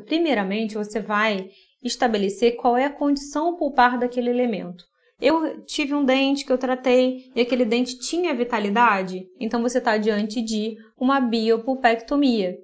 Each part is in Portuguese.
primeiramente você vai estabelecer qual é a condição pulpar daquele elemento. Eu tive um dente que eu tratei e aquele dente tinha vitalidade, então você está diante de uma biopulpectomia.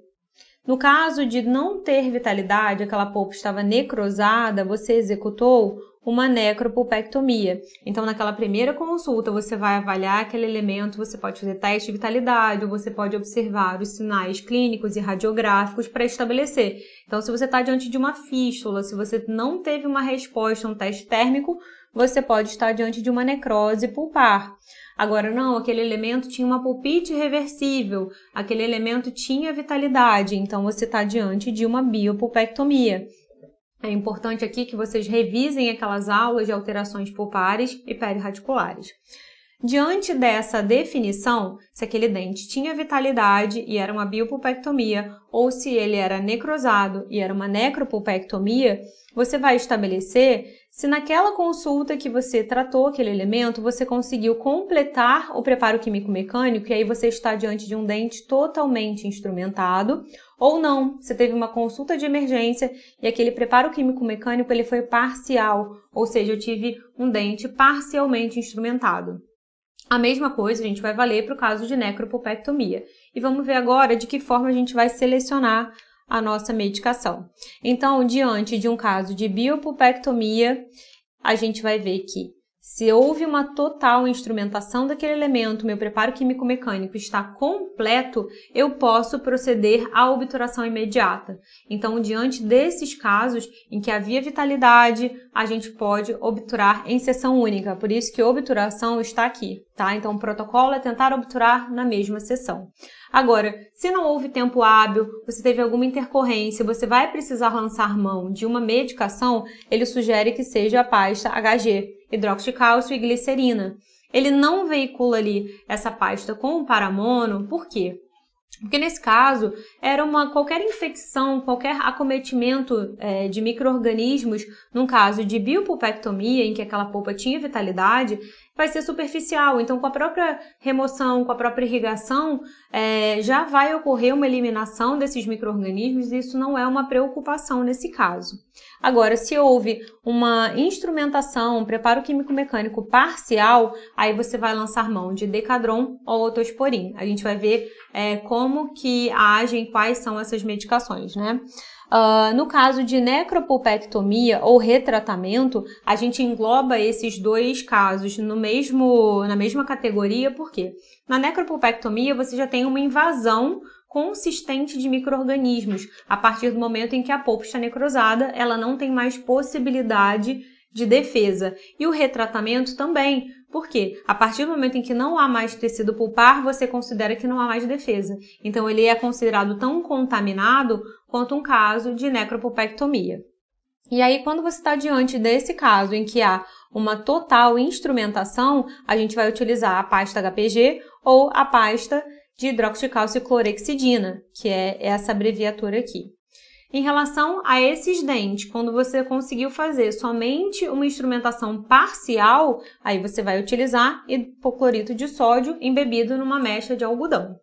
No caso de não ter vitalidade, aquela polpa estava necrosada, você executou uma necropulpectomia. Então, naquela primeira consulta, você vai avaliar aquele elemento, você pode fazer teste de vitalidade, ou você pode observar os sinais clínicos e radiográficos para estabelecer. Então, se você está diante de uma fístula, se você não teve uma resposta a um teste térmico, você pode estar diante de uma necrose pulpar. Agora, não, aquele elemento tinha uma pulpite reversível, aquele elemento tinha vitalidade, então você está diante de uma biopulpectomia. É importante aqui que vocês revisem aquelas aulas de alterações pulpares e perirradiculares. Diante dessa definição, se aquele dente tinha vitalidade e era uma biopulpectomia, ou se ele era necrosado e era uma necropulpectomia, você vai estabelecer se naquela consulta que você tratou aquele elemento, você conseguiu completar o preparo químico-mecânico e aí você está diante de um dente totalmente instrumentado, ou não, você teve uma consulta de emergência e aquele preparo químico-mecânico ele foi parcial, ou seja, eu tive um dente parcialmente instrumentado. A mesma coisa a gente vai valer para o caso de necropulpectomia. E vamos ver agora de que forma a gente vai selecionar a nossa medicação. Então, diante de um caso de biopulpectomia, a gente vai ver que se houve uma total instrumentação daquele elemento, meu preparo químico-mecânico está completo, eu posso proceder à obturação imediata. Então, diante desses casos em que havia vitalidade, a gente pode obturar em sessão única. Por isso que obturação está aqui, tá? Então, o protocolo é tentar obturar na mesma sessão. Agora, se não houve tempo hábil, você teve alguma intercorrência, você vai precisar lançar mão de uma medicação, ele sugere que seja a pasta HG, hidróxido de cálcio e glicerina. Ele não veicula ali essa pasta com o paramono, por quê? Porque nesse caso, era qualquer infecção, qualquer acometimento de micro-organismos, num caso de biopulpectomia, em que aquela polpa tinha vitalidade, vai ser superficial. Então, com a própria remoção, com a própria irrigação, já vai ocorrer uma eliminação desses micro-organismos e isso não é uma preocupação nesse caso. Agora, se houve uma instrumentação, um preparo químico-mecânico parcial, aí você vai lançar mão de Decadron ou Otosporin. A gente vai ver como que agem, quais são essas medicações, né? No caso de necropulpectomia ou retratamento, a gente engloba esses dois casos na mesma categoria, por quê? Na necropulpectomia, você já tem uma invasão consistente de micro-organismos. A partir do momento em que a polpa está necrosada, ela não tem mais possibilidade de defesa. E o retratamento também. Por quê? A partir do momento em que não há mais tecido pulpar, você considera que não há mais defesa. Então, ele é considerado tão contaminado quanto um caso de necropulpectomia. E aí, quando você está diante desse caso em que há uma total instrumentação, a gente vai utilizar a pasta HPG ou a pasta de hidróxido de cálcio e clorexidina, que é essa abreviatura aqui. Em relação a esses dentes, quando você conseguiu fazer somente uma instrumentação parcial, aí você vai utilizar hipoclorito de sódio embebido numa mecha de algodão.